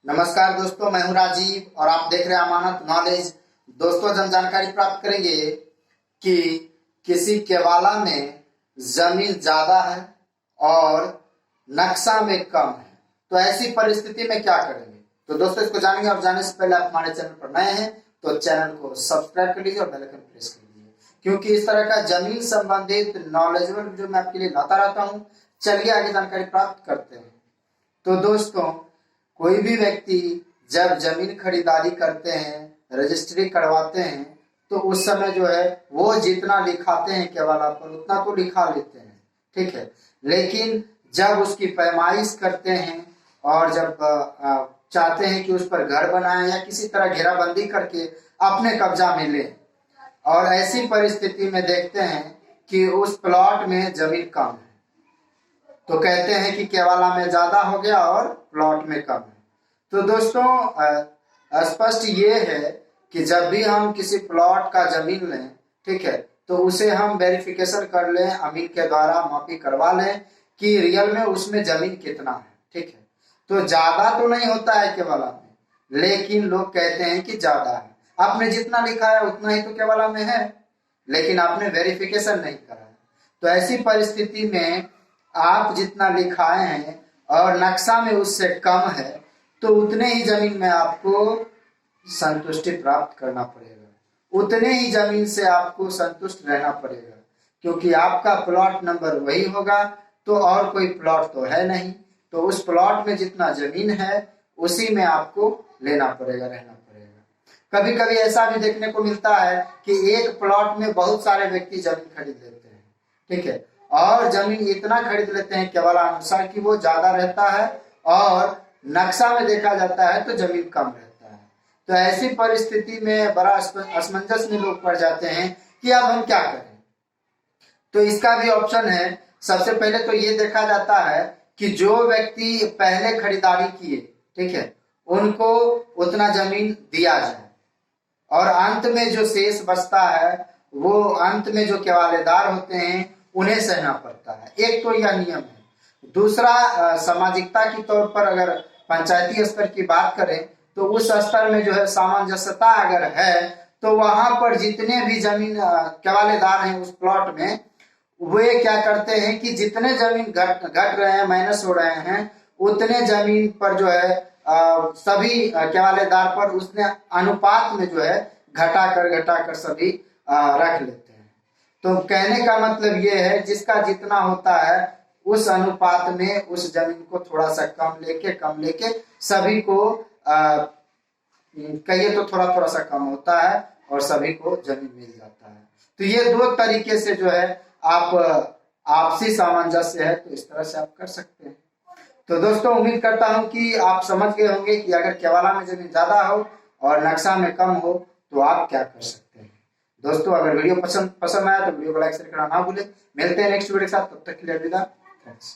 नमस्कार दोस्तों, मैं हूं राजीव और आप देख रहे हैं अमानत नॉलेज। दोस्तों, आज हम जानकारी प्राप्त करेंगे कि किसी केवाला में जमीन ज्यादा है और नक्शा में कम है, तो ऐसी परिस्थिति में क्या करेंगे। तो दोस्तों, इसको जानेंगे और जानने से पहले आप हमारे चैनल पर नए हैं तो चैनल को सब्सक्राइब कर लीजिए और बेल आइकन प्रेस कर लीजिए, क्योंकि इस तरह का जमीन संबंधित नॉलेजेबल वीडियो मैं आपके लिए लाता रहता हूँ। चलिए आगे जानकारी प्राप्त करते हैं। तो दोस्तों, कोई भी व्यक्ति जब जमीन खरीदारी करते हैं, रजिस्ट्री करवाते हैं, तो उस समय जो है वो जितना लिखाते हैं केवाला पर उतना तो लिखा लेते हैं, ठीक है। लेकिन जब उसकी पैमाइश करते हैं और जब चाहते हैं कि उस पर घर बनाए या किसी तरह घेराबंदी करके अपने कब्जा में ले, और ऐसी परिस्थिति में देखते हैं कि उस प्लॉट में जमीन कम है, तो कहते हैं कि केवाला में ज्यादा हो गया और प्लॉट में कम है। तो दोस्तों, स्पष्ट ये है कि जब भी हम किसी प्लॉट का जमीन लें, ठीक है, तो उसे हम वेरिफिकेशन कर लें, अमीन के द्वारा मापी करवा लें कि रियल में उसमें जमीन कितना है, ठीक है। तो ज्यादा तो नहीं होता है केवाला में, लेकिन लोग कहते हैं कि ज्यादा है। आपने जितना लिखा है उतना ही तो केवाला में है, लेकिन आपने वेरिफिकेशन नहीं करा है। तो ऐसी परिस्थिति में आप जितना लिखाए हैं और नक्शा में उससे कम है, तो उतने ही जमीन में आपको संतुष्टि प्राप्त करना पड़ेगा, उतने ही जमीन से आपको संतुष्ट रहना पड़ेगा, क्योंकि आपका प्लॉट नंबर वही होगा, तो और कोई प्लॉट तो है नहीं। तो उस प्लॉट में जितना जमीन है उसी में आपको लेना पड़ेगा, रहना पड़ेगा। कभी कभी ऐसा भी देखने को मिलता है कि एक प्लॉट में बहुत सारे व्यक्ति जमीन खरीद लेते हैं, ठीक है, और जमीन इतना खरीद लेते हैं केवल अनुसार कि वो ज्यादा रहता है और नक्शा में देखा जाता है तो जमीन कम रहता है। तो ऐसी परिस्थिति में बड़ा असमंजस में लोग पड़ जाते हैं कि अब हम क्या करें। तो इसका भी ऑप्शन है। सबसे पहले तो ये देखा जाता है कि जो व्यक्ति पहले खरीदारी किए, ठीक है, उनको उतना जमीन दिया जाए, और अंत में जो शेष बचता है वो अंत में जो केवालेदार होते हैं उन्हें सहना पड़ता है। एक तो यह नियम है। दूसरा, सामाजिकता के तौर पर अगर पंचायती स्तर की बात करें तो उस स्तर में जो है सामंजस्यता अगर है तो वहां पर जितने भी जमीन केवालेदार हैं उस प्लॉट में, वे क्या करते हैं कि जितने जमीन घट रहे हैं, माइनस हो रहे हैं, उतने जमीन पर जो है सभी केवालेदार पर उसने अनुपात में जो है घटा कर सभी रख लेते हैं। तो कहने का मतलब ये है, जिसका जितना होता है उस अनुपात में उस जमीन को थोड़ा सा कम लेके सभी को कहिए तो थोड़ा थोड़ा सा कम होता है और सभी को जमीन मिल जाता है। तो ये दो तरीके से जो है आप आपसी सामंजस्य है तो इस तरह से आप कर सकते हैं। तो दोस्तों, उम्मीद करता हूं कि आप समझ गए होंगे कि अगर केवाला में जमीन ज्यादा हो और नक्शा में कम हो तो आप क्या कर सकते हैं। दोस्तों, अगर वीडियो पसंद आया तो वीडियो को लाइक शेयर करना ना भूलें। मिलते हैं नेक्स्ट वीडियो के साथ, तब तक के लिए अलविदा। Thanks.